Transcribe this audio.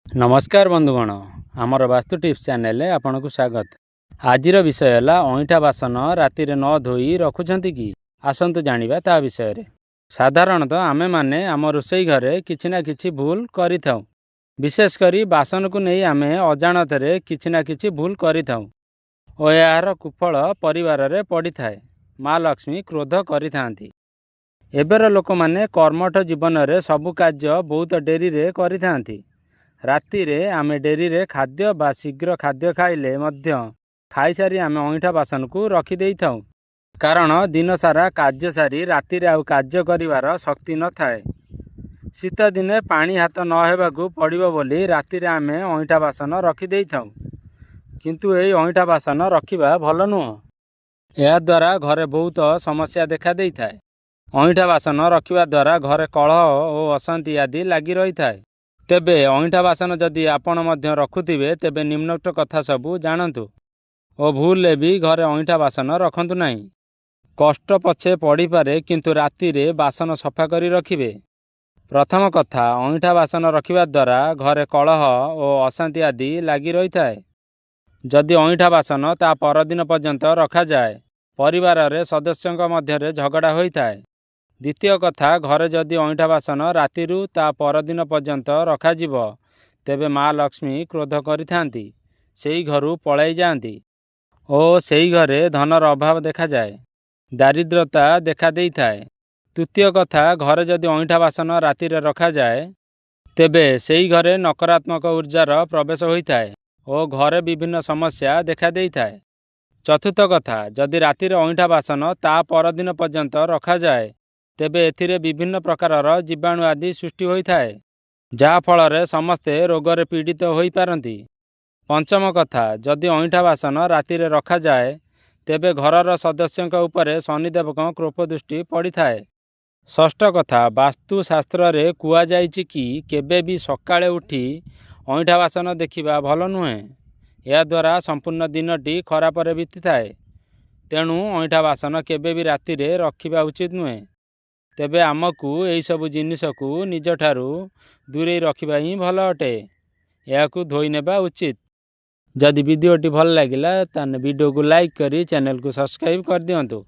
नमस्कार बंधुगण आमर वास्तु टिप्स चैनल आपन को स्वागत। आजिर विषय है अईठा बासन राति न धोई रखुंट कि आसतु जाना ता विषय रे। साधारणतः आमे माने आम रोषई घरे किछि ना किछि भूल करिथाउ। विशेषकर बासन को नहीं आमे अजाणत किछि ना किछि भूल करिथाउ और यार कुफल परिवार रे पड़ी थाए। माँ लक्ष्मी क्रोध करिथांती। एबेर लोक माने कर्मठ जीवन रे सबु कार्य बहुत डेरी रे करिथांती। राति रे आमे डेरी रे खाद्य बा शीघ्र खाद्य खाइले मध्य खाई सारी आमे अईठा बासन को रखी देई थाउ। कारण दिन सारा कार्य सारी राति रे आउ कार्य करिवार शक्ति न थाए। शीत दिने पानी हाथ न हेबाकू पड़िबो बोली राति रे आमे अईठा बासन रखी देई थाउ। किंतु एई अईठा बासन रखिबा भल नुह। या द्वारा घरे बहुत समस्या देखा देई थाए। अईठा बासन रखिबा द्वारा घरे कलह और अशांति आदि लागी रही थाए। तेबे अईठा बासन जदि आपण मध्य रखुथिबे तेबे निम्नोक्त कथा सबू जानतु और भूल भी घरे अईठा बासन रखंतु नहीं। कष्ट पछे पड़ी पारे किंतु राति रे बासन सफा करी रखिबे। प्रथम कथा अईठा बासन रखिबा द्वारा घरे कलह और अशांति आदि लागी रही थाए। जदि अईठा बासन ता परदिन पर्यंत रखा जाए परिवार रे सदस्यों मध्य झगड़ा होई थाए। द्वितीय कथा घरे जदि अईठा बासन रातिरु ता परदिन पर्यंत रखा जिवो तेबे माँ लक्ष्मी क्रोध करिथांती। सेई घरु पलाई जाती और सेई घरे धनर अभाव देखा जाए, दारिद्रता देखा देई थाए। तृतीय कथा घरे जदि अईठा बासन राति रे रखा जाए तेबे सेई घरे नकारात्मक ऊर्जार प्रवेश होई थाए और घरे विभिन्न समस्या देखा देई थाए। चतुर्थ कथा जदि राति रे अईठा बासन ता परदिन पर्यंत रखा जाए तेबे एथिरे विभिन्न प्रकारर जीवाणु आदि सृष्टि होई थाए जहा फल रे समस्ते रोगरे पीड़ित होई पारंती। पंचम कथा जदि अईठा बासन राति रे रखा जाए तेबे घरर सदस्यों उपरे शनिदेवक कृप दृष्टि पड़ी थाए। षष्ठ कथा वास्तु शास्त्र रे कुआ जाइछि कि केबे भी सकाळे उठी अईठा बासन देखिबा भल नुहे। या द्वारा संपूर्ण दिनटी खराप रे बीती थाए। तेणु अईठा बासन केबे भी राति रे रखिबा उचित नुहे। तेबे आमकू एई सबु जिनिस को निज ठारू दूरे रखिबा ही भल अटे। याकू धोई नेबा उचित। जदि वीडियोटी भल लागिला ताने वीडियो को लाइक करी चैनल को सब्सक्राइब कर दियंतु।